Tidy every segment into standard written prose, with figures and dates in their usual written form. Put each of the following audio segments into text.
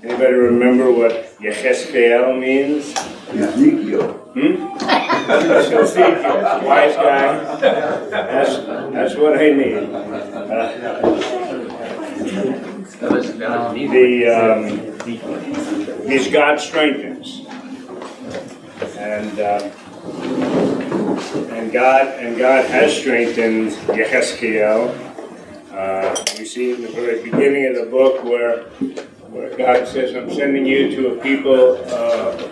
Anybody remember what Ezekiel means? Ezekiel. Ezekiel, wise guy. That's what I need. He's God strengthens, and God has strengthened Ezekiel. We see in the very beginning of the book where God says, "I'm sending you to a people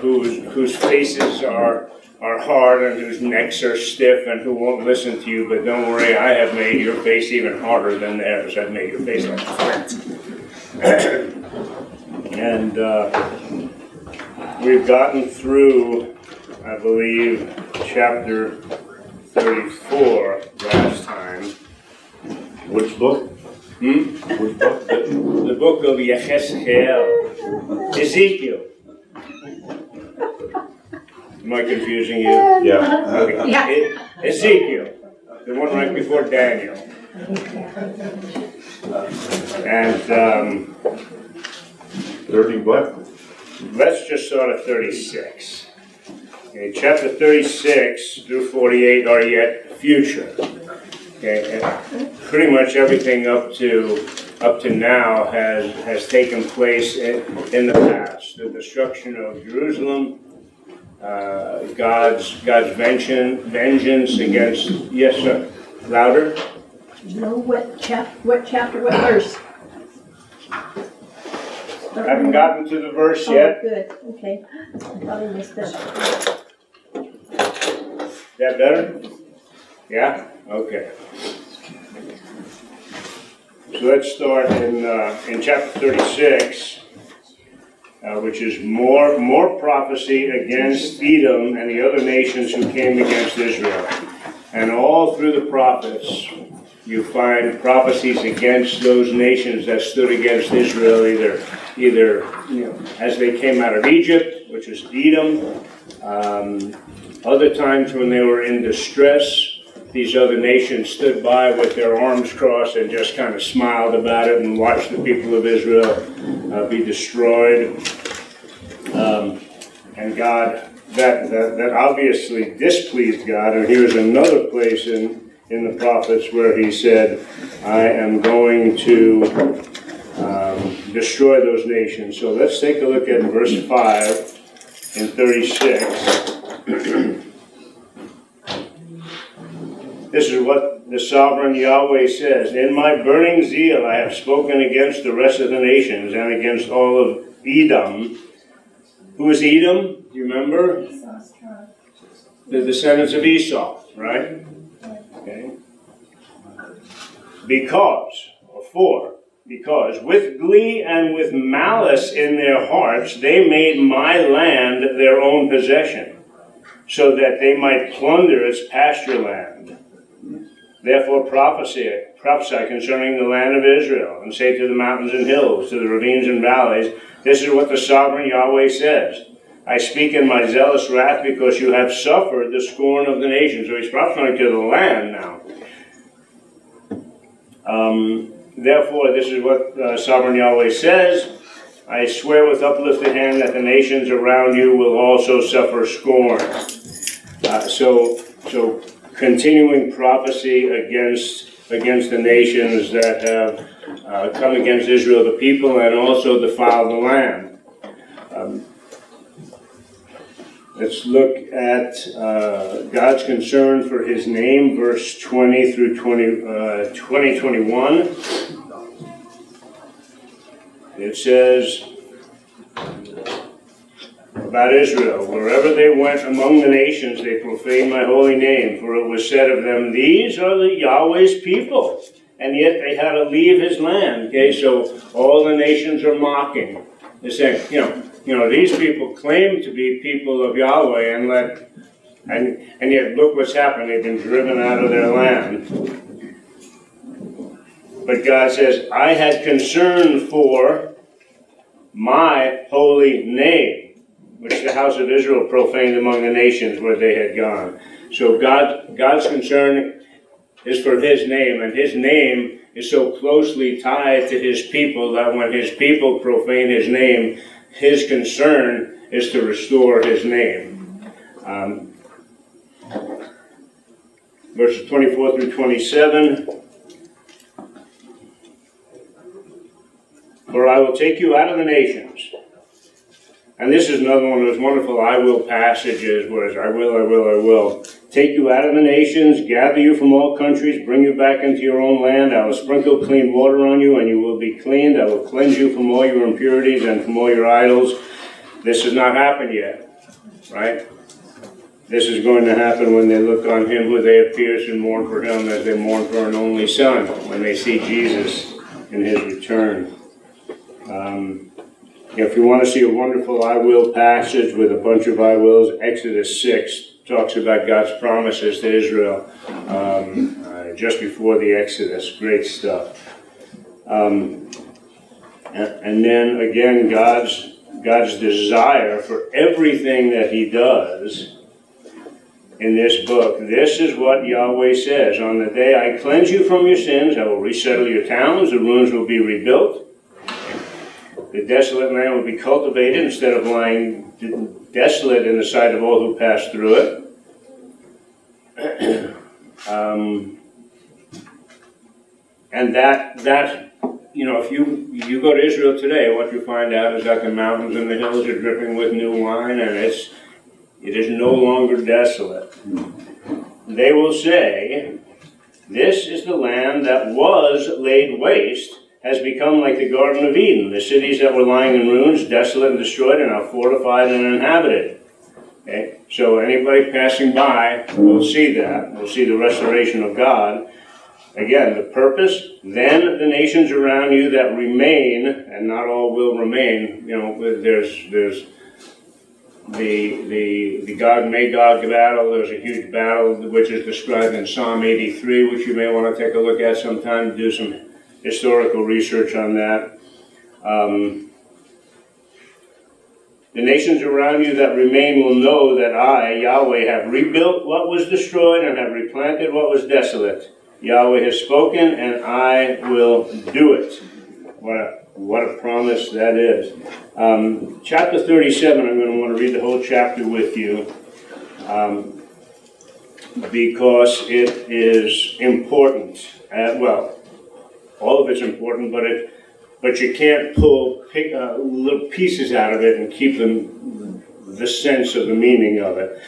whose faces are hard and whose necks are stiff and who won't listen to you. But don't worry, I have made your face even harder than theirs. I've made your face like flint." And we've gotten through, I believe, chapter 34 last time. Which book? Which book? The book of Ezekiel. Ezekiel. Am I confusing you? Yeah. Okay. Yeah. Ezekiel, the one right before Daniel. And 30 what? let's just start at 36. Okay, chapter 36 through 48 are yet future. Okay, and pretty much everything up to now has taken place in the past. The destruction of Jerusalem, God's vengeance against. Yes, sir. Louder. No, what chapter, what verse? I haven't gotten to the verse Oh, yet. good, okay. I thought I missed it. That better? Yeah? Okay. So let's start in chapter 36, which is more prophecy against Edom and the other nations who came against Israel. And all through the prophets, you find prophecies against those nations that stood against Israel, either as they came out of Egypt, which is Edom. Other times when they were in distress, these other nations stood by with their arms crossed and just kind of smiled about it and watched the people of Israel be destroyed. And God, that obviously displeased God. And here's another place in the prophets where he said, I am going to destroy those nations. So let's take a look at verse 5 in 36. This is what the sovereign Yahweh says. In my burning zeal I have spoken against the rest of the nations and against all of Edom. Who is Edom? Do you remember? The descendants of Esau, right? Okay. Because with glee and with malice in their hearts they made my land their own possession, so that they might plunder its pasture land. Therefore prophesy concerning the land of Israel, and say to the mountains and hills, to the ravines and valleys, this is what the sovereign Yahweh says. I speak in my zealous wrath because you have suffered the scorn of the nations. So he's prophesying to the land now. Therefore, this is what sovereign Yahweh says. I swear with uplifted hand that the nations around you will also suffer scorn. So continuing prophecy against the nations that have come against Israel, the people, and also defiled the land. Let's look at God's concern for his name, verse 20 through 21. It says about Israel, wherever they went among the nations, they profaned my holy name, for it was said of them, these are the Yahweh's people, and yet they had to leave his land. Okay, so all the nations are mocking. They're saying, these people claim to be people of Yahweh, and yet look what's happened. They've been driven out of their land. But God says, I had concern for my holy name, which the house of Israel profaned among the nations where they had gone. So God's concern is for his name, and his name is so closely tied to his people that when his people profane his name, his concern is to restore his name. Verses 24 through 27. For I will take you out of the nations. And this is another one of those wonderful I will passages, where it's I will. Take you out of the nations, gather you from all countries, bring you back into your own land. I will sprinkle clean water on you, and you will be cleaned. I will cleanse you from all your impurities and from all your idols. This has not happened yet, right? This is going to happen when they look on him who they have pierced and mourn for him as they mourn for an only son, when they see Jesus in his return. If you want to see a wonderful I will passage with a bunch of I wills, Exodus 6 talks about God's promises to Israel just before the Exodus. Great stuff. And then again, God's desire for everything that he does in this book. This is what Yahweh says. On the day I cleanse you from your sins, I will resettle your towns, the ruins will be rebuilt. The desolate land will be cultivated instead of lying desolate in the sight of all who pass through it. And that if you go to Israel today, what you find out is that the mountains and the hills are dripping with new wine, and it is no longer desolate. They will say, this is the land that was laid waste, has become like the Garden of Eden. The cities that were lying in ruins, desolate and destroyed, are now fortified and inhabited. Okay? So anybody passing by will see that. Will see the restoration of God. Again, the purpose, then the nations around you that remain, and not all will remain, there's the Gog-Magog battle. There's a huge battle which is described in Psalm 83, which you may want to take a look at sometime, do some historical research on that. The nations around you that remain will know that I, Yahweh, have rebuilt what was destroyed and have replanted what was desolate. Yahweh has spoken, and I will do it. What a promise that is. Chapter 37, I'm going to want to read the whole chapter with you because it is important. All of it's important, but you can't pick little pieces out of it and keep the sense of the meaning of it.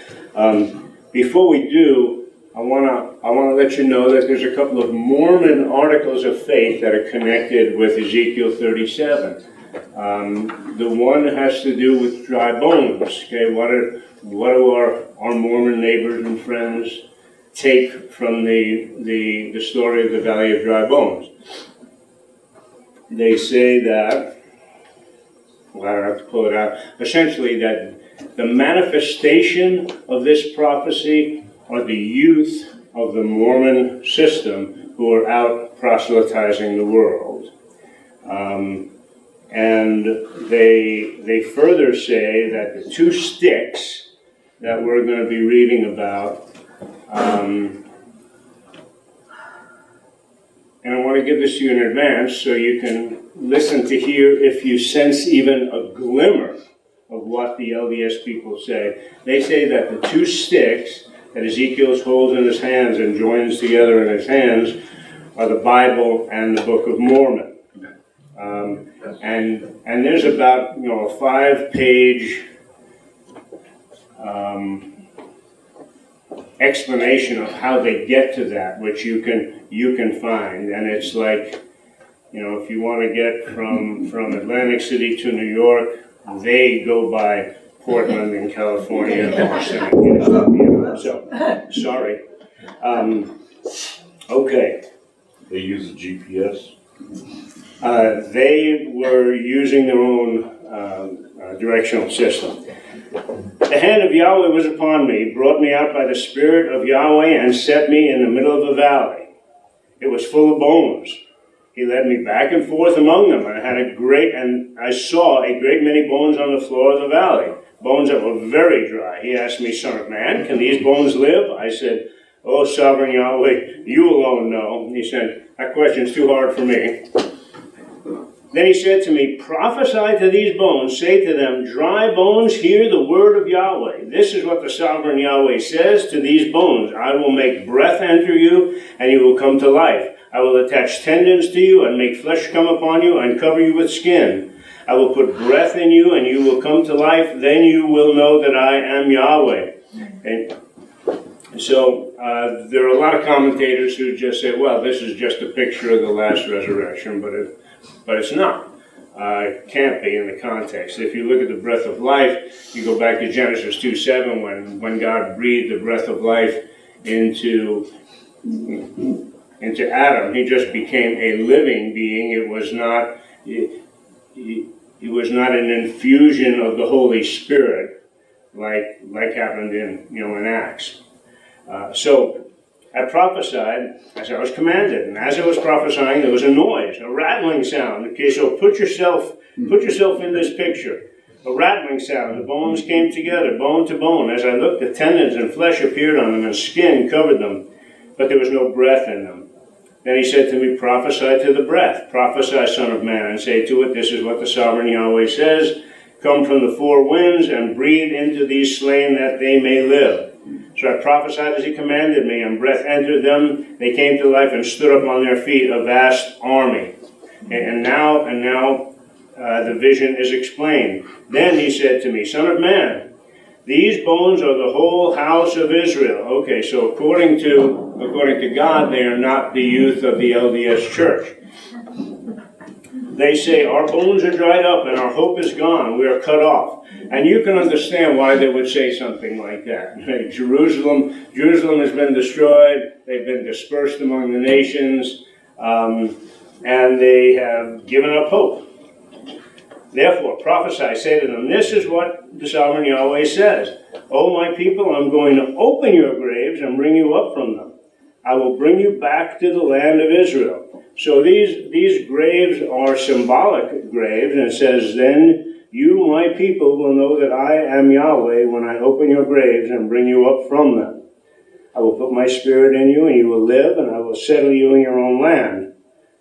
Before we do, I want to let you know that there's a couple of Mormon articles of faith that are connected with Ezekiel 37. The one has to do with dry bones. Okay, what do our Mormon neighbors and friends take from the story of the Valley of Dry Bones? They say that, I don't have to pull it out, essentially that the manifestation of this prophecy are the youth of the Mormon system who are out proselytizing the world. And they further say that the two sticks that we're going to be reading about, and I want to give this to you in advance so you can listen to hear if you sense even a glimmer of what the LDS people say. They say that the two sticks that Ezekiel holds in his hands and joins together in his hands are the Bible and the Book of Mormon. And there's about a 5-page explanation of how they get to that, which you can find. And it's like, if you want to get from Atlantic City to New York, they go by Portland in California and Boston and so sorry. Okay. They use a GPS. They were using their own directional system. The hand of Yahweh was upon me, brought me out by the Spirit of Yahweh, and set me in the middle of a valley. It was full of bones. He led me back and forth among them, and I saw a great many bones on the floor of the valley, bones that were very dry. He asked me, Son of man, can these bones live? I said, "Oh, sovereign Yahweh, you alone know." He said, "That question's too hard for me." Then he said to me, "Prophesy to these bones, say to them, dry bones, hear the word of Yahweh. This is what the sovereign Yahweh says to these bones. I will make breath enter you, and you will come to life. I will attach tendons to you, and make flesh come upon you, and cover you with skin. I will put breath in you, and you will come to life. Then you will know that I am Yahweh." And so there are a lot of commentators who just say, well, this is just a picture of the last resurrection, but it's not. It can't be in the context. If you look at the breath of life, you go back to Genesis 2:7 when God breathed the breath of life into Adam. He just became a living being. It was not an infusion of the Holy Spirit like happened in Acts. So I prophesied as I was commanded, and as I was prophesying, there was a noise, a rattling sound. Okay, so put yourself in this picture. A rattling sound. The bones came together, bone to bone. As I looked, the tendons and flesh appeared on them, and skin covered them, but there was no breath in them. Then he said to me, "Prophesy to the breath. Prophesy, Son of Man, and say to it, this is what the sovereign Yahweh says. Come from the four winds and breathe into these slain that they may live." So I prophesied as he commanded me, and breath entered them. They came to life and stood up on their feet, a vast army. And now the vision is explained. Then he said to me, "Son of man, these bones are the whole house of Israel." Okay, so according to God, they are not the youth of the LDS Church. They say, "Our bones are dried up and our hope is gone. We are cut off." And you can understand why they would say something like that. Jerusalem has been destroyed. They've been dispersed among the nations, and they have given up hope. Therefore, prophesy, say to them, this is what the sovereign Yahweh says. "O my people, I'm going to open your graves and bring you up from them. I will bring you back to the land of Israel." So these graves are symbolic graves, and it says, "Then you, my people, will know that I am Yahweh when I open your graves and bring you up from them. I will put my spirit in you, and you will live, and I will settle you in your own land.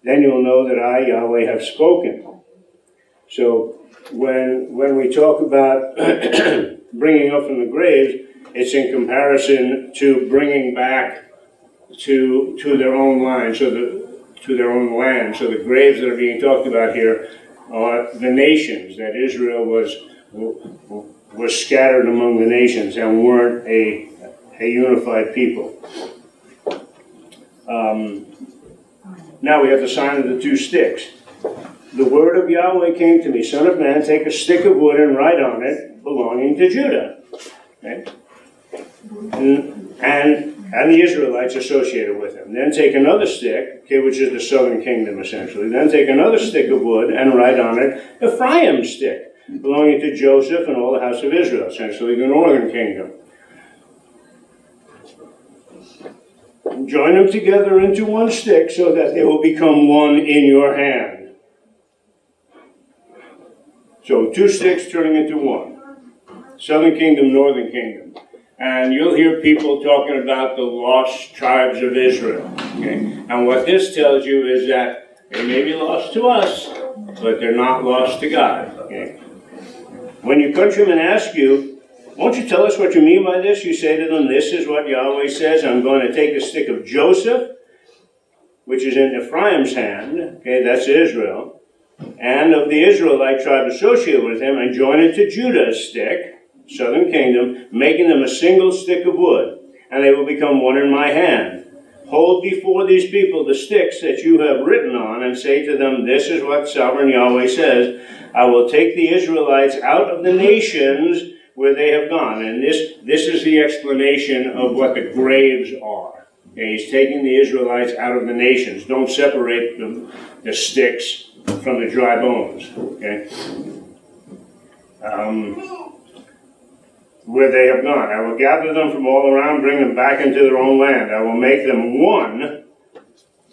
Then you will know that I, Yahweh, have spoken." So when we talk about bringing up from the graves, it's in comparison to bringing back to their own land, to their own land. So the graves that are being talked about here are the nations, that Israel was scattered among the nations and weren't a unified people. Now we have the sign of the two sticks. "The word of Yahweh came to me, Son of man, take a stick of wood and write on it, belonging to Judah." Okay? And the Israelites associated with him. Then take another stick, okay, which is the southern kingdom essentially. Then take another stick of wood and write on it, "Ephraim's stick, belonging to Joseph and all the house of Israel," essentially the northern kingdom. "Join them together into one stick so that they will become one in your hand." So two sticks turning into one. Southern kingdom, northern kingdom. And you'll hear people talking about the lost tribes of Israel. Okay? And what this tells you is that they may be lost to us, but they're not lost to God. Okay? When your countrymen ask you, "Won't you tell us what you mean by this?" you say to them, "This is what Yahweh says. I'm going to take a stick of Joseph, which is in Ephraim's hand," okay, that's Israel, "and of the Israelite tribe associated with him, and join it to Judah's stick, southern kingdom, making them a single stick of wood, and they will become one in my hand. Hold before these people the sticks that you have written on, and say to them, this is what sovereign Yahweh says. I will take the Israelites out of the nations where they have gone." And this is the explanation of what the graves are. Okay, he's taking the Israelites out of the nations. Don't separate the sticks from the dry bones. Okay? Where they have gone. "I will gather them from all around, bring them back into their own land. I will make them one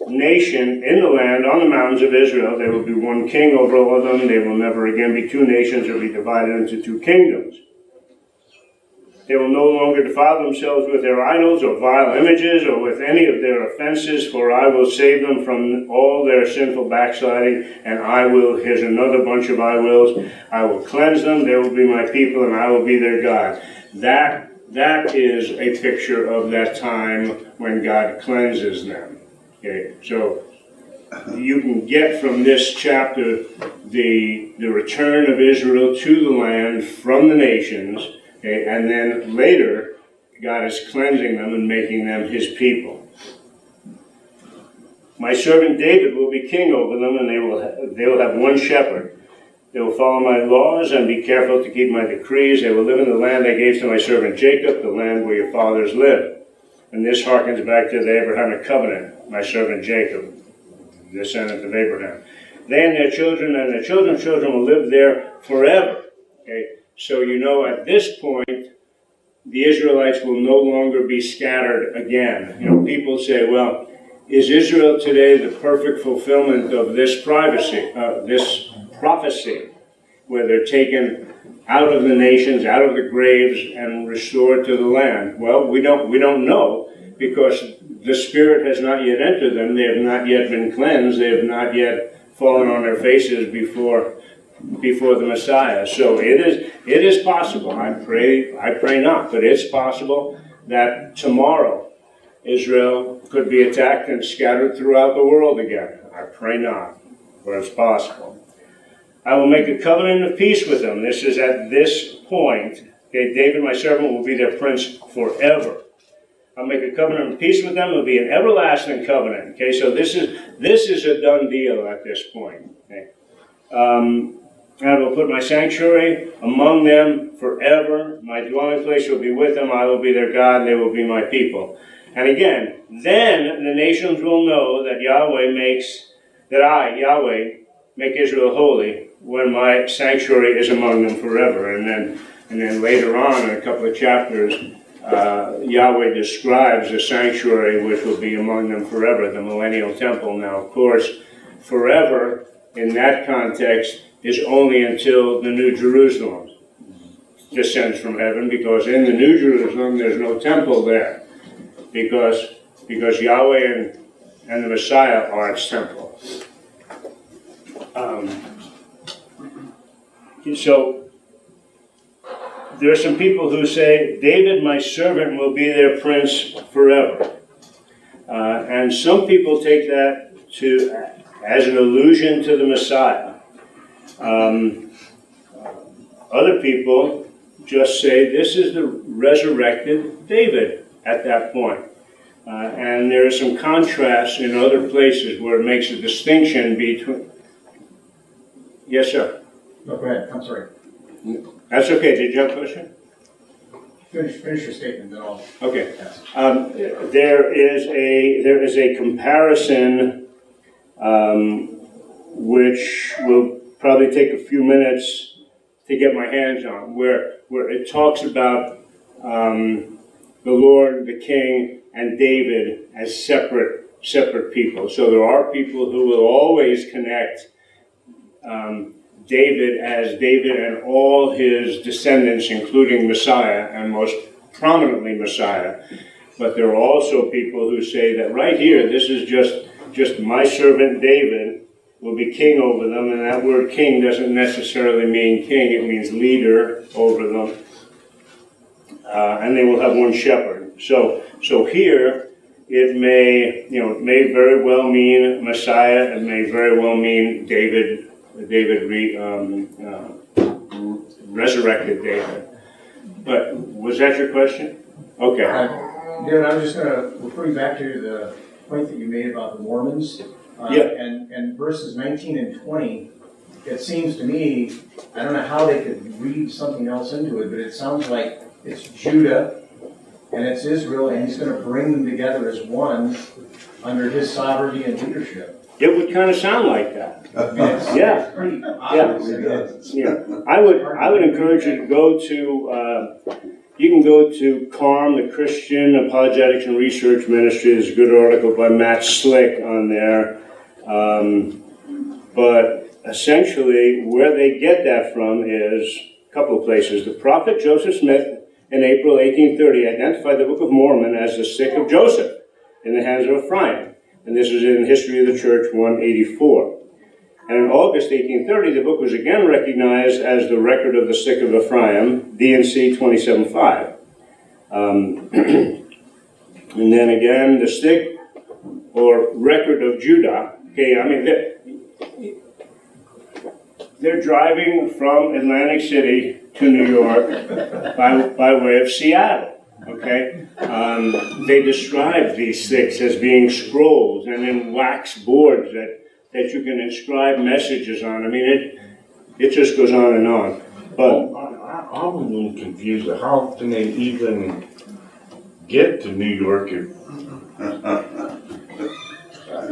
nation in the land on the mountains of Israel. There will be one king over all of them. They will never again be two nations or be divided into two kingdoms." They will no longer defile themselves with their idols or vile images or with any of their offenses, for I will save them from all their sinful backsliding, and I will, here's another bunch of I wills, I will cleanse them, they will be my people, and I will be their God. That is a picture of that time when God cleanses them. Okay, so you can get from this chapter the return of Israel to the land from the nations, okay, and then later God is cleansing them and making them his people. My servant David will be king over them, and they will have one shepherd. They will follow my laws and be careful to keep my decrees. They will live in the land I gave to my servant Jacob, the land where your fathers lived. And this harkens back to the Abrahamic covenant, my servant Jacob, descendant of Abraham. They and their children's children will live there forever. Okay? So you know at this point, the Israelites will no longer be scattered again. You know, people say, well, is Israel today the perfect fulfillment of this prophecy, where they're taken out of the nations, out of the graves, and restored to the land? Well, we don't know, because the Spirit has not yet entered them. They have not yet been cleansed. They have not yet fallen on their faces before the Messiah. So it is possible. I pray not, but it's possible that tomorrow Israel could be attacked and scattered throughout the world again. I pray not, but it's possible. I will make a covenant of peace with them. This is at this point. Okay, David, my servant, will be their prince forever. I'll make a covenant of peace with them. It will be an everlasting covenant. Okay, so this is a done deal at this point. Okay. I will put my sanctuary among them forever. My dwelling place will be with them. I will be their God, and they will be my people. And again, then the nations will know that Yahweh, make Israel holy when my sanctuary is among them forever. And then later on, in a couple of chapters, Yahweh describes the sanctuary which will be among them forever, the millennial temple. Now, of course, forever in that context is only until the New Jerusalem descends from heaven, because in the New Jerusalem there's no temple there, because Yahweh and the Messiah are its temple. So there are some people who say, David, my servant, will be their prince forever. And some people take that as an allusion to the Messiah. Other people just say this is the resurrected David at that point. And there are some contrasts in other places where it makes a distinction between... Yes, sir? No, go ahead. I'm sorry. That's okay. Did you have a question? Finish your statement, then I'll... Okay. Yes. There is a comparison which will probably take a few minutes to get my hands on, where it talks about the Lord, the King, and David as separate people. So there are people who will always connect David as David and all his descendants, including Messiah, and most prominently Messiah. But there are also people who say that right here, this is just my servant David will be king over them, and that word king doesn't necessarily mean king, it means leader over them. And they will have one shepherd. So here, it may very well mean Messiah, it may very well mean David resurrected David. But was that your question? Okay. David, I'm just going to refer you back to the point that you made about the Mormons. And verses 19 and 20, it seems to me, I don't know how they could read something else into it, but it sounds like it's Judah and it's Israel, and he's going to bring them together as one under his sovereignty and leadership. It would kind of sound like that. It's pretty obvious. Yeah. I would encourage you to go to you can go to CARM, the Christian Apologetics and Research Ministry. There's a good article by Matt Slick on there. But essentially, where they get that from is a couple of places. The prophet Joseph Smith in April 1830 identified the Book of Mormon as the stick of Joseph in the hands of Ephraim. And this was in History of the Church 184. And in August 1830, the book was again recognized as the record of the stick of Ephraim, DNC 27.5. And then again, the stick or record of Judah. Okay, I mean, they're driving from Atlantic City to New York by way of Seattle. Okay, they describe these sticks as being scrolls and then wax boards that you can inscribe messages on. I mean, it just goes on and on. But I'm a little confused. How can they even get to New York?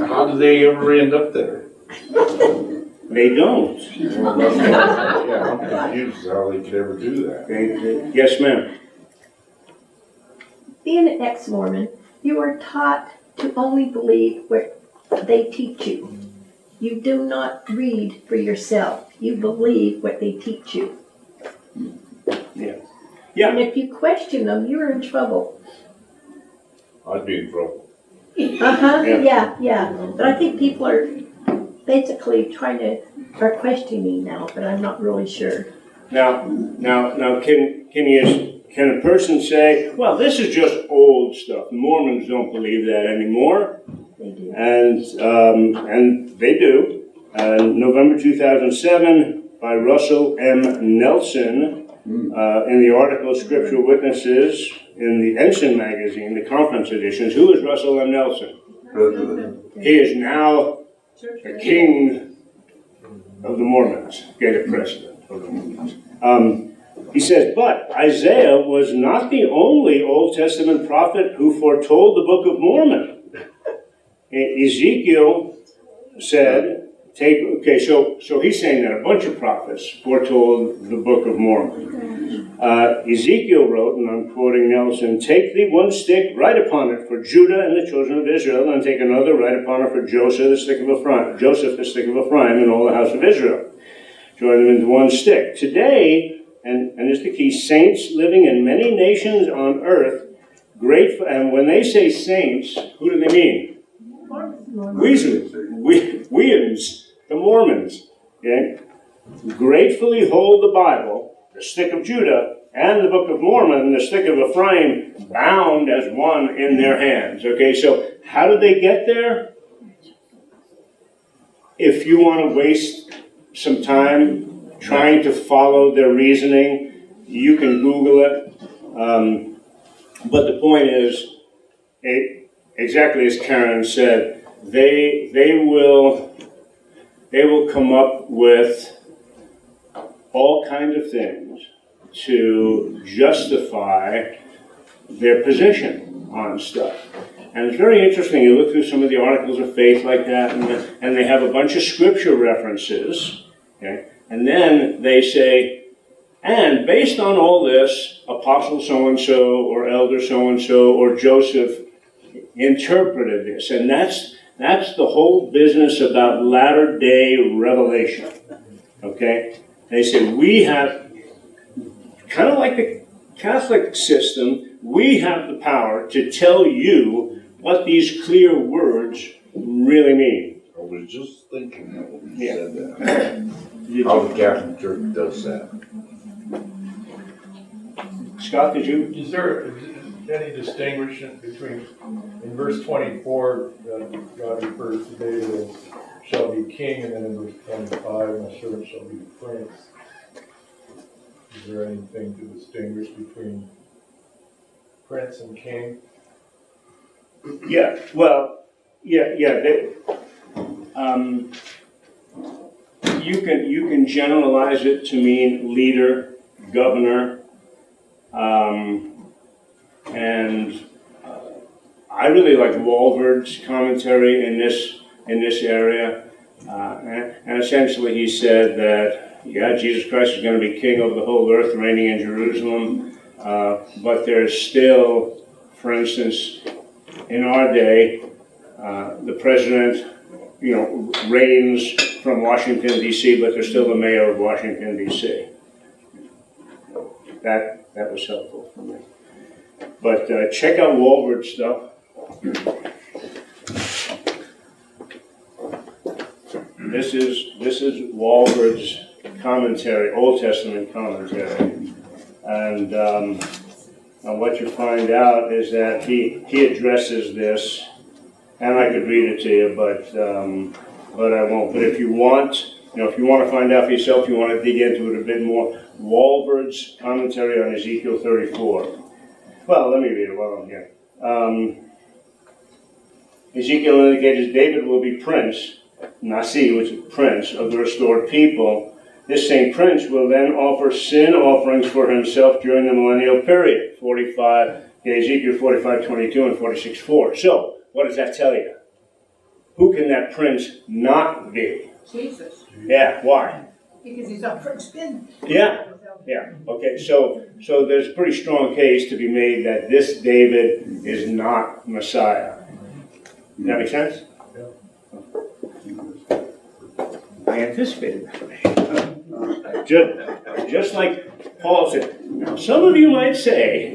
How do they ever end up there? they don't. Well, that's what, yeah, I'm confused how they could ever do that. Yes, ma'am. Being an ex-Mormon, you are taught to only believe what they teach you. You do not read for yourself. You believe what they teach you. Yeah. And Yeah. if you question them, you're in trouble. I'd be in trouble. Yeah. But I think people are basically are questioning now, but I'm not really sure. Now, can a person say, well, this is just old stuff. Mormons don't believe that anymore? They do. And they do. November 2007, by Russell M. Nelson, in the article Scriptural Witnesses in the Ensign magazine, the conference editions. Who is Russell M. Nelson? He is now the king of the Mormons, the president of the Mormons. He says, but Isaiah was not the only Old Testament prophet who foretold the Book of Mormon. Ezekiel said, so he's saying that a bunch of prophets foretold the Book of Mormon. Ezekiel wrote, and I'm quoting Nelson, take thee one stick, write upon it for Judah and the children of Israel, and take another, write upon it for Joseph, the stick of Ephraim, and all the house of Israel. Join them into one stick. Today, and here's the key, saints living in many nations on earth, grateful, and when they say saints, who do they mean? Weans, the Mormons, okay? Gratefully hold the Bible, the stick of Judah, and the Book of Mormon, the stick of Ephraim, bound as one in their hands. Okay, so how do they get there? If you want to waste some time trying to follow their reasoning, you can Google it. But the point is, exactly as Karen said, they will come up with all kinds of things to justify their position on stuff. And it's very interesting. You look through some of the articles of faith like that, and they have a bunch of scripture references, okay? And then they say, and based on all this, Apostle so-and-so, or Elder so-and-so, or Joseph interpreted this. And that's the whole business about latter-day revelation, okay? They say, we have, kind of like the Catholic system, we have the power to tell you what these clear words really mean. I was just thinking that when you Yeah. said that. How the Catholic Church does that. Scott, did you? Is there any distinction between, in verse 24, God refers to David as shall be king, and then in verse 25, my servant shall be prince. Is there anything to distinguish between prince and king? Yeah, well, yeah. You can generalize it to mean leader, governor, and I really like Walvard's commentary in this area, and essentially he said that Jesus Christ is going to be king over the whole earth, reigning in Jerusalem, but there's still, for instance, in our day, the president, reigns from Washington, D.C., but there's still the mayor of Washington, D.C. That was helpful for me. But check out Walbert's stuff. This is Walbert's commentary, Old Testament commentary, and what you find out is that he addresses this, and I could read it to you, but I won't. But if you want, if you want to find out for yourself, you want to dig into it a bit more. Walbert's commentary on Ezekiel 34. Well, let me read it while I'm here. Ezekiel indicates David will be prince, Nasi, which is prince of the restored people. This same prince will then offer sin offerings for himself during the millennial period, Ezekiel 45:22 and 46:4. So, what does that tell you? Who can that prince not be? Jesus. Yeah, why? Because he's up for spin. Yeah. Okay, so there's a pretty strong case to be made that this David is not Messiah. Does that make sense? I anticipated that. Just like Paul said. Now, some of you might say,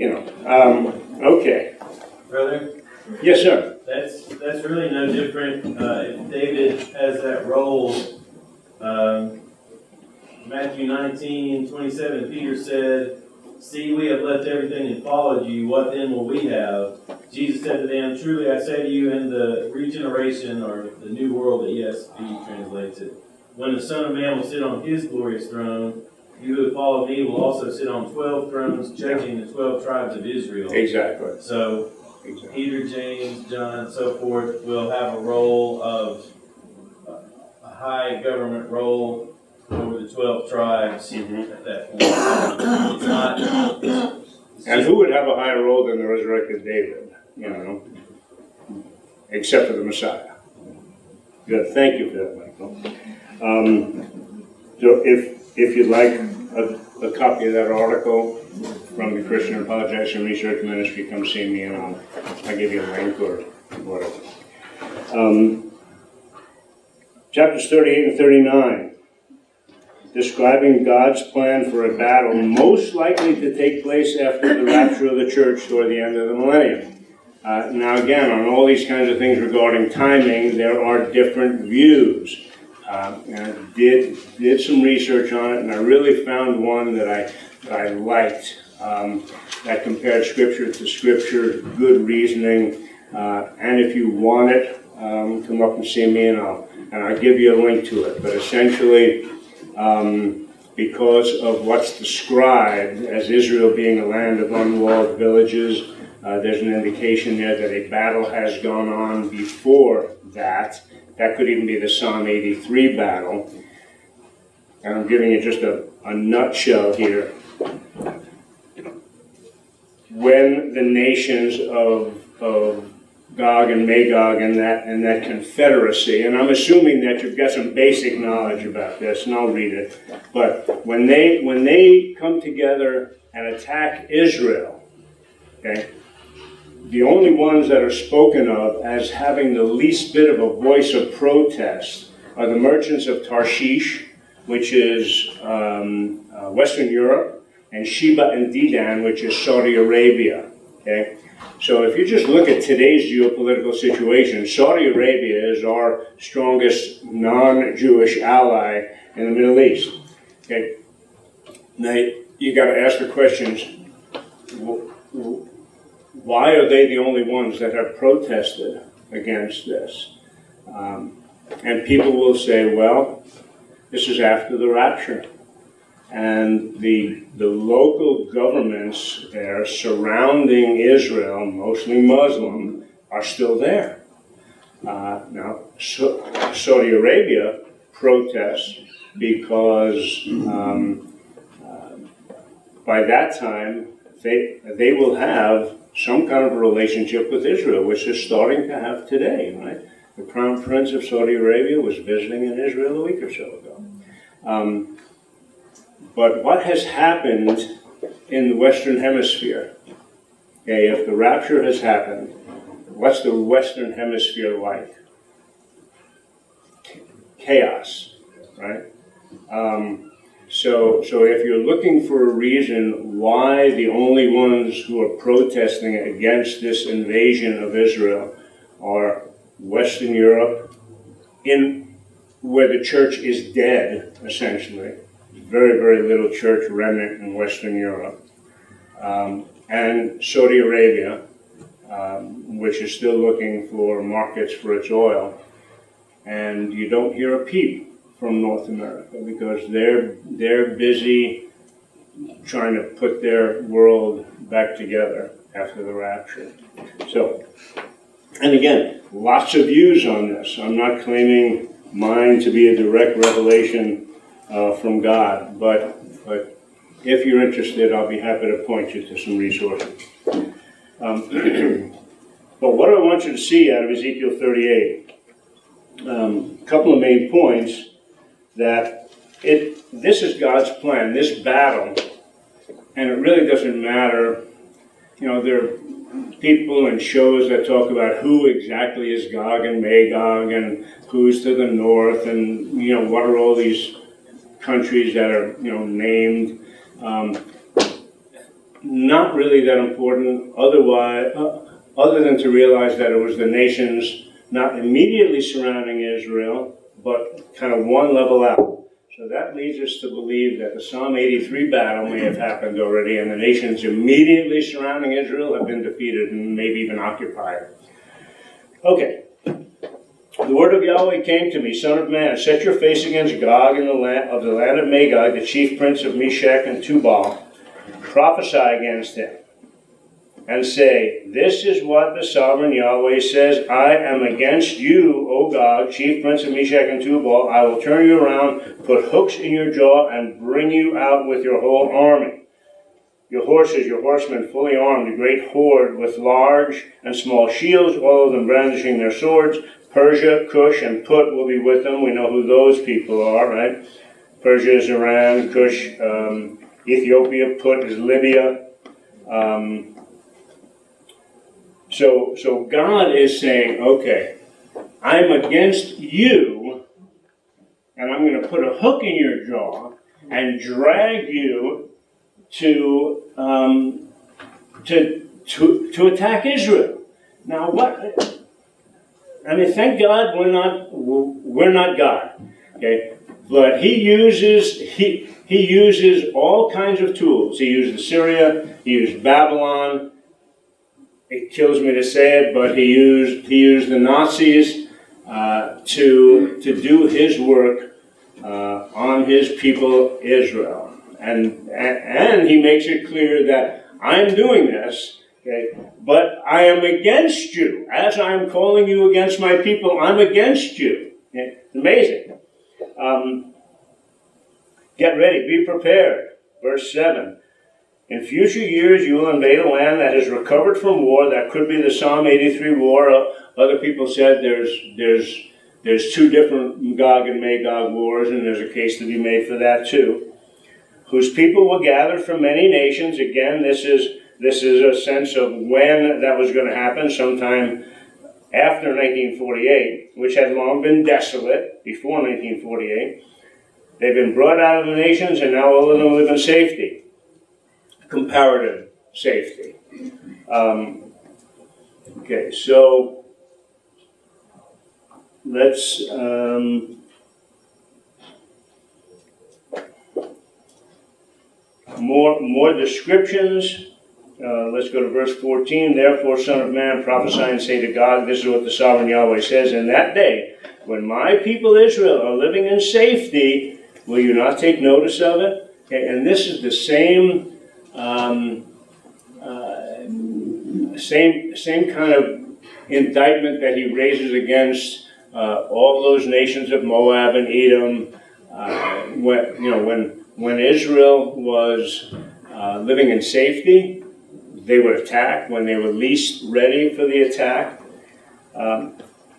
okay. Brother, Yes, sir. that's really no different. If David has that role, Matthew 19:27, Peter said, "See, we have left everything and followed you. What then will we have?" Jesus said to them, "Truly I say to you, in the regeneration, or the new world," that ESV translates it, "when the Son of Man will sit on his glorious throne, you who have followed me will also sit on 12 thrones, judging the 12 tribes of Israel." Exactly. So Peter, James, John, so forth will have a role of a high government role over the 12 tribes at that point. It's not. And who would have a higher role than the resurrected David? Except for the Messiah. Good. Thank you for that, Michael. So if you'd like a copy of that article from the Christian Apologetics and Research Ministry, come see me and I'll give you a link or whatever. Chapters 38 and 39, describing God's plan for a battle most likely to take place after the rapture of the church toward the end of the millennium. Now again, on all these kinds of things regarding timing, there are different views. And I did some research on it, and I really found one that I liked, that compared scripture to scripture, good reasoning. And if you want it, come up and see me, and I'll give you a link to it. But essentially, because of what's described as Israel being a land of unwalled villages, there's an indication there that a battle has gone on before that. That could even be the Psalm 83 battle. And I'm giving you just a nutshell here. When the nations of Gog and Magog and that confederacy, and I'm assuming that you've got some basic knowledge about this, and I'll read it, but when they come together and attack Israel, okay, the only ones that are spoken of as having the least bit of a voice of protest are the merchants of Tarshish, which is Western Europe, and Sheba and Dedan, which is Saudi Arabia. Okay? So if you just look at today's geopolitical situation, Saudi Arabia is our strongest non-Jewish ally in the Middle East. Okay? Now, you got to ask the questions, why are they the only ones that have protested against this? And people will say, well, this is after the rapture. And the local governments there surrounding Israel, mostly Muslim, are still there. Now, Saudi Arabia protests because by that time they will have some kind of a relationship with Israel, which is starting to have today, right? The Crown Prince of Saudi Arabia was visiting in Israel a week or so ago. But what has happened in the Western Hemisphere? Okay, if the rapture has happened, what's the Western Hemisphere like? Chaos, right? So if you're looking for a reason why the only ones who are protesting against this invasion of Israel are Western Europe, where the church is dead, essentially, very, very little church remnant in Western Europe, and Saudi Arabia, which is still looking for markets for its oil, and you don't hear a peep from North America because they're busy trying to put their world back together after the rapture. So, and again, lots of views on this. I'm not claiming mine to be a direct revelation from God, but if you're interested, I'll be happy to point you to some resources. But what I want you to see out of Ezekiel 38, a couple of main points. That this is God's plan, this battle, and it really doesn't matter, there are people and shows that talk about who exactly is Gog and Magog and who's to the north and, what are all these countries that are, named. Not really that important other than to realize that it was the nations not immediately surrounding Israel, but kind of one level out. So that leads us to believe that the Psalm 83 battle may have happened already, and the nations immediately surrounding Israel have been defeated and maybe even occupied. Okay. The word of Yahweh came to me, Son of man, set your face against Gog in the land of Magog, the chief prince of Meshech and Tubal. Prophesy against him. And say, this is what the sovereign Yahweh says, I am against you, O Gog, chief prince of Meshech and Tubal. I will turn you around, put hooks in your jaw, and bring you out with your whole army. Your horses, your horsemen, fully armed, a great horde with large and small shields, all of them brandishing their swords. Persia, Cush, and Put will be with them. We know who those people are, right? Persia is Iran, Cush, Ethiopia, Put is Libya. So God is saying, okay, I'm against you, and I'm going to put a hook in your jaw and drag you to attack Israel. Now, what? I mean, thank God we're not God, okay? But He uses all kinds of tools. He used Assyria. He used Babylon. It kills me to say it, but he used the Nazis to do his work on his people Israel, and he makes it clear that I'm doing this, okay, but I am against you. As I'm calling you against my people, I'm against you. Okay? It's amazing. Get ready, be prepared. Verse 7. In future years, you will invade a land that has recovered from war. That could be the Psalm 83 war. Other people said there's two different Gog and Magog wars, and there's a case to be made for that too. Whose people will gather from many nations. Again, this is a sense of when that was going to happen, sometime after 1948, which had long been desolate before 1948. They've been brought out of the nations, and now all of them live in safety. Comparative safety. Okay, so let's more descriptions. Let's go to verse 14. Therefore, Son of man, prophesy and say to God, this is what the sovereign Yahweh says, in that day, when my people Israel are living in safety, will you not take notice of it? Okay, and this is the same same kind of indictment that he raises against all those nations of Moab and Edom. When Israel was living in safety, they would attack. When they were least ready for the attack,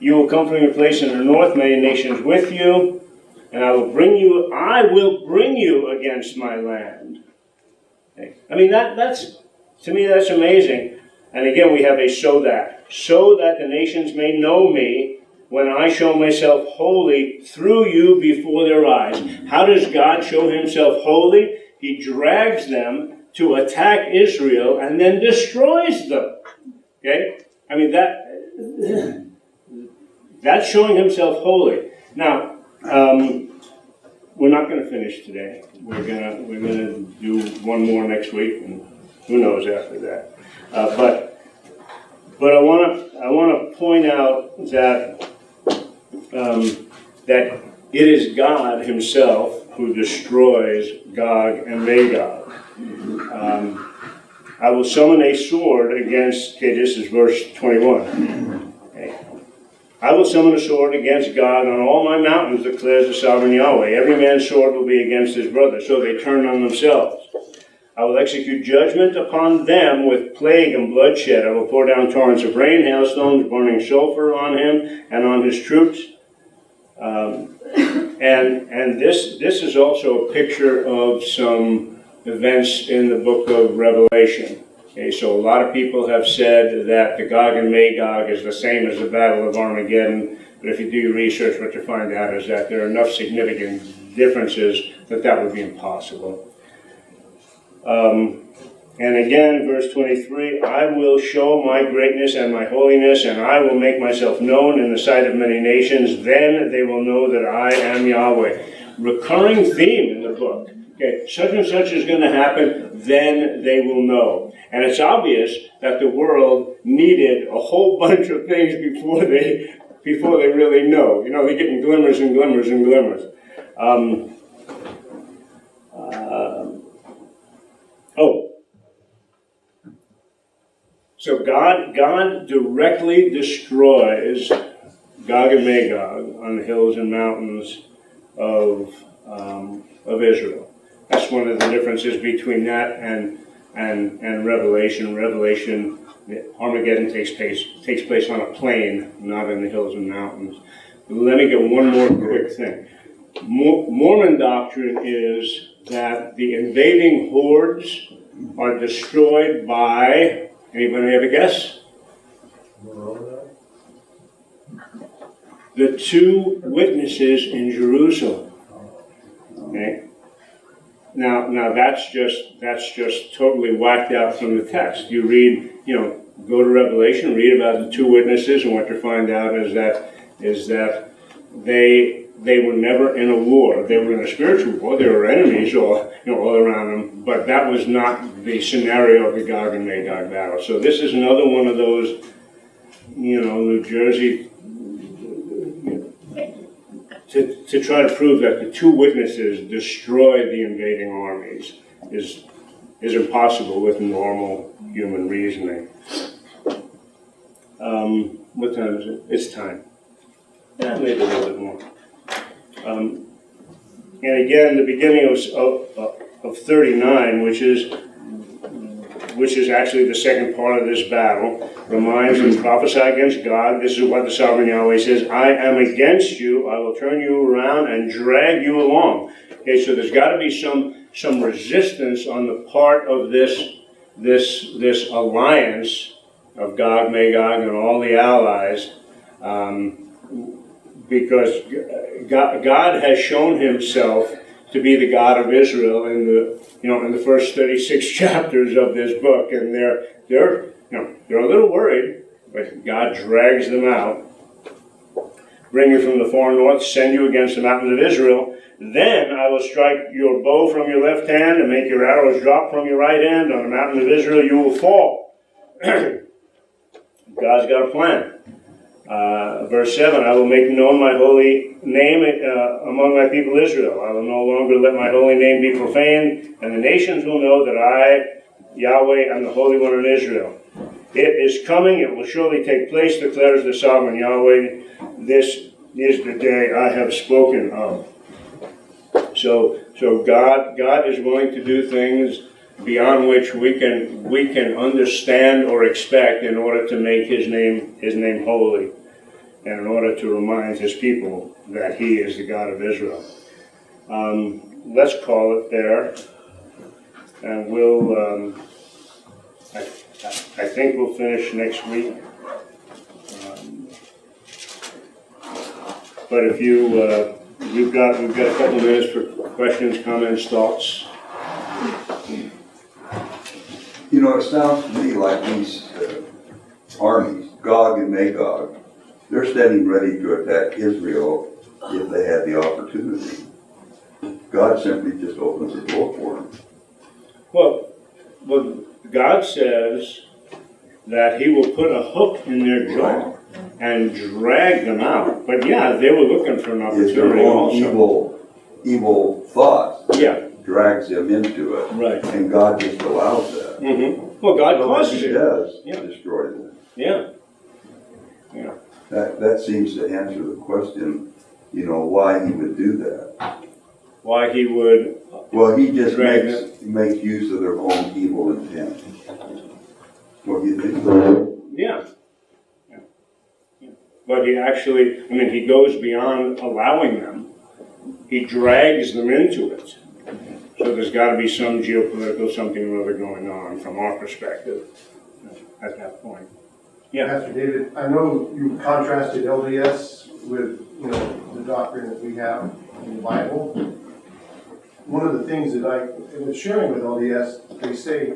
you will come from your place in the north, many nations with you, and I will bring you against my land. Okay. I mean, that's to me, that's amazing. And again, we have a so that the nations may know me, when I show myself holy through you before their eyes. How does God show himself holy? He drags them to attack Israel and then destroys them. Okay? I mean, that's showing himself holy. Now, we're not going to finish today. We're gonna do one more next week, and who knows after that. But I want to point out that that it is God Himself who destroys Gog and Magog. I will summon a sword against. Okay, this is verse 21. Okay. I will summon a sword against God on all my mountains, declares the sovereign Yahweh. Every man's sword will be against his brother, so they turn on themselves. I will execute judgment upon them with plague and bloodshed. I will pour down torrents of rain, hailstones, burning sulfur on him and on his troops. And this is also a picture of some events in the book of Revelation. Okay, so a lot of people have said that the Gog and Magog is the same as the Battle of Armageddon, but if you do your research, what you find out is that there are enough significant differences that would be impossible. And again, verse 23, I will show my greatness and my holiness, and I will make myself known in the sight of many nations. Then they will know that I am Yahweh. Recurring theme in the book. Okay, such and such is going to happen, then they will know. And it's obvious that the world needed a whole bunch of things before they really know. You know, they're getting glimmers and glimmers and glimmers. So God directly destroys Gog and Magog on the hills and mountains of Israel. That's one of the differences between that and Revelation. Revelation, Armageddon takes place on a plain, not in the hills and mountains. Let me get one more quick thing. Mormon doctrine is that the invading hordes are destroyed by, anybody have a guess? The two witnesses in Jerusalem. Okay? Now that's just totally whacked out from the text. You read, go to Revelation, read about the two witnesses, and what you find out is that they were never in a war. They were in a spiritual war. There were enemies all around them, but that was not the scenario of the Gog and Magog battle. So this is another one of those, New Jersey, to try to prove that the two witnesses destroyed the invading armies is impossible with normal human reasoning. What time is it? It's time. Yeah, maybe a little bit more. And again, the beginning of 39, which is actually the second part of this battle, reminds and prophesy against God. This is what the sovereign Yahweh says: I am against you. I will turn you around and drag you along. Okay, so there's got to be some resistance on the part of this alliance of Gog, Magog, and all the allies, because God has shown Himself to be the God of Israel in the first 36 chapters of this book, and they're a little worried, but God drags them out, bring you from the far north, send you against the mountains of Israel. Then I will strike your bow from your left hand and make your arrows drop from your right hand. On the mountain of Israel you will fall. God's got a plan. Verse 7, I will make known my holy name among my people Israel. I will no longer let my holy name be profaned, and the nations will know that I, Yahweh, am the Holy One in Israel. It is coming, it will surely take place, declares the sovereign Yahweh. This is the day I have spoken of. So God is willing to do things beyond which we can understand or expect in order to make His name holy, and in order to remind His people that He is the God of Israel. Let's call it there, and we'll. I think we'll finish next week. But if you, we've got a couple minutes for questions, comments, thoughts. You know, it sounds to me like these armies, Gog and Magog, they're standing ready to attack Israel if they had the opportunity. God simply just opens the door for them. Well, God says that He will put a hook in their jaw and drag them out. But yeah, they were looking for an It's their opportunity own also. evil thoughts Yeah, drags them into it. right. And God just allows that. Mm-hmm. Well, God causes He it. does Yeah. destroy them. Yeah. That seems to answer the question, you know, why He would do that. Why He would. Well, He just Drag makes use of their own evil intent. What do you think? Yeah. But He actually, I mean, He goes beyond allowing them. He drags them into it. So there's got to be some geopolitical something or other going on from our perspective at that point. Yeah. Pastor David, I know you contrasted LDS with, you know, the doctrine that we have in the Bible. One of the things that I was sharing with LDS, they say,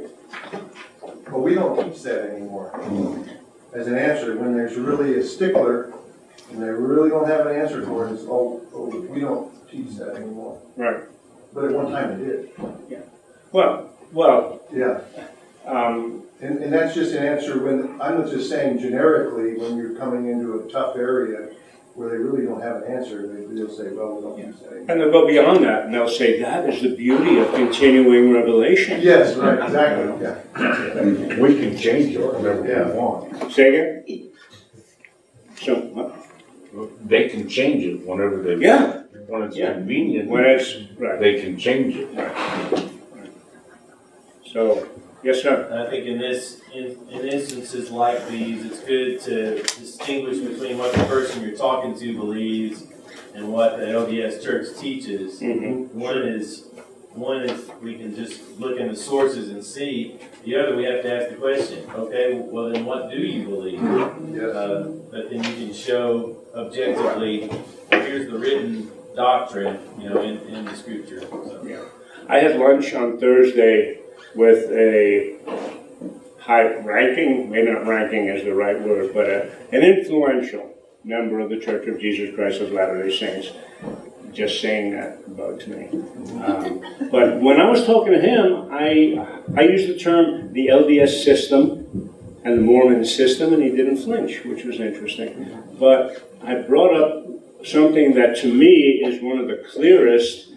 well, we don't teach that anymore. As an answer, when there's really a stickler and they really don't have an answer for it, it's, oh, we don't teach that anymore. Right. But at one time it did. Well. Yeah. And that's just an answer when, I'm not just saying generically, when you're coming into a tough area where they really don't have an answer, they'll say, well, we don't teach that anymore. And they'll go beyond that and they'll say that is the beauty of continuing revelation. Yes, right, exactly, yeah. We can change it whenever we want. Say again? So, They can change it whenever they want. yeah. When it's Yeah. convenient, When it's, right. they can change it. So, yes, sir. And I think in instances like these, it's good to distinguish between what the person you're talking to believes and what the LDS Church teaches. Mm-hmm. One is we can just look in the sources and see. The other, we have to ask the question. Okay, well then, what do you believe? Yes. But then you can show objectively. Here's the written doctrine, you know, in the Scripture. So. Yeah. I had lunch on Thursday with a high-ranking, maybe not ranking is the right word, but an influential member of the Church of Jesus Christ of Latter-day Saints. Just saying that bugs me. But when I was talking to him, I used the term the LDS system and the Mormon system, and he didn't flinch, which was interesting. But I brought up something that to me is one of the clearest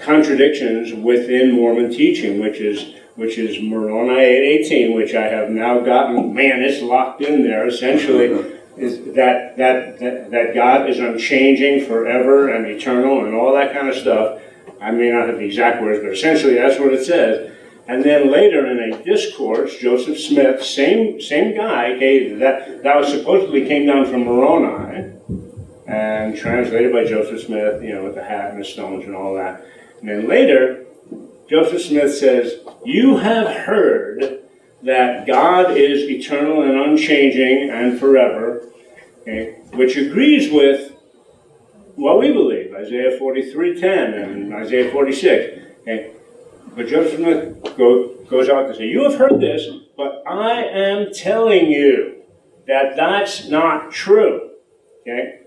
contradictions within Mormon teaching, which is Moroni 8:18, which I have now gotten. Man, it's locked in there. Essentially, is that God is unchanging, forever, and eternal, and all that kind of stuff. I may not have the exact words, but essentially that's what it says. And then later in a discourse, Joseph Smith, same guy, okay, that was supposedly came down from Moroni and translated by Joseph Smith, you know, with the hat and the stones and all that. And then later, Joseph Smith says, you have heard that God is eternal and unchanging and forever, okay, which agrees with what we believe, Isaiah 43:10 and Isaiah 46. Okay. But Joseph Smith goes out to say, you have heard this, but I am telling you that that's not true. Okay?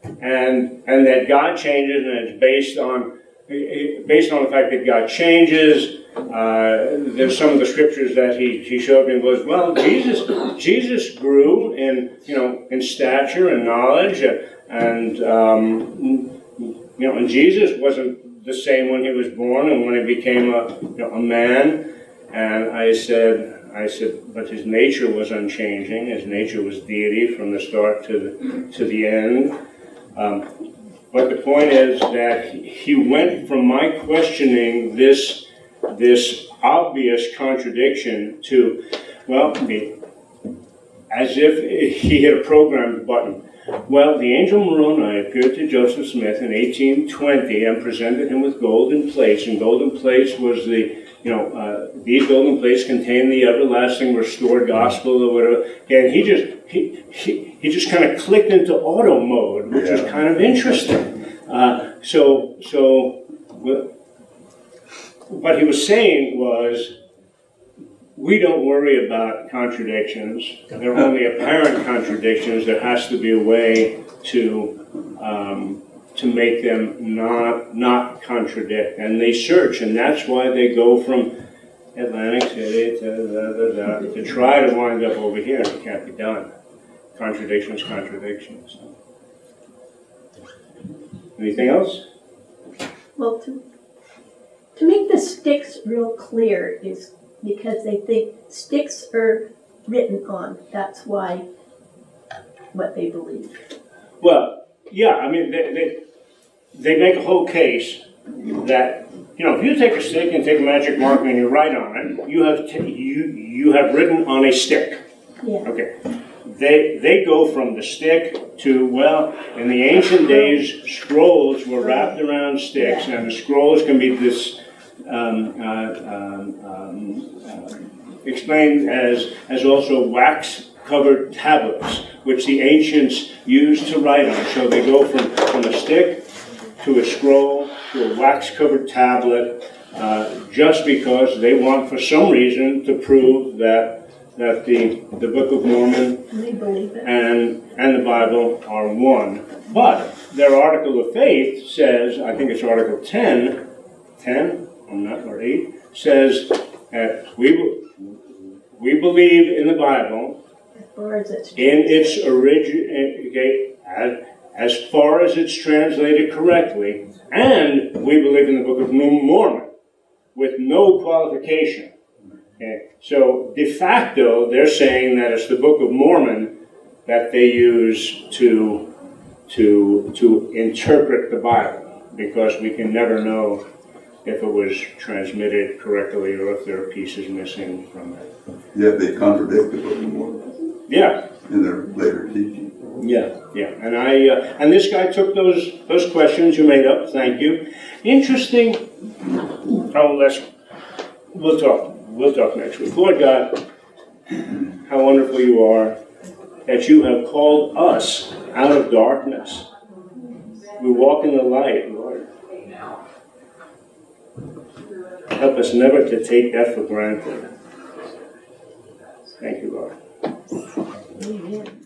And that God changes, and it's based on the fact that God changes. There's some of the scriptures that he showed me was, well, Jesus grew in stature and knowledge, and and Jesus wasn't the same when he was born and when he became a man. And I said, but his nature was unchanging. His nature was deity from the start to the end. But the point is that he went from my questioning this obvious contradiction to, well, as if he hit a programmed button. Well, the angel Moroni appeared to Joseph Smith in 1820 and presented him with golden plates, and golden plates was these golden plates contain the everlasting restored gospel or whatever. And he he just kind of clicked into auto mode, which was kind of interesting. So what he was saying was, we don't worry about contradictions. There are only apparent contradictions. There has to be a way to make them not contradict. And they search, and that's why they go from Atlantic City to try to wind up over here, and it can't be done. Contradictions. Anything else? Well, to make the sticks real clear is because they think sticks are written on. That's why what they believe. Well, yeah, I mean, they make a whole case that, if you take a stick and take a magic marker and you write on it, you have written on a stick. Yeah. Okay. They go from the stick to, well, in the ancient days, scrolls were wrapped around sticks, and the scrolls can be this explained as also wax-covered tablets, which the ancients used to write on. So they go from a stick to a scroll to a wax-covered tablet, just because they want, for some reason, to prove that the Book of Mormon and the Bible are one. But their article of faith says, I think it's Article 10, or 8, says that we believe in the Bible in its origin, as far as it's translated correctly, and we believe in the Book of Mormon with no qualification. Okay. So de facto, they're saying that it's the Book of Mormon that they use to interpret the Bible, because we can never know if it was transmitted correctly or if there are pieces missing from it. Yet they contradict the Book of Mormon. Yeah. In their later teaching. Yeah. And and this guy took those questions you made up. Thank you. Interesting. We'll talk next week. Lord God, how wonderful you are that you have called us out of darkness. We walk in the light, Lord. Help us never to take that for granted. Thank you, Lord. Amen.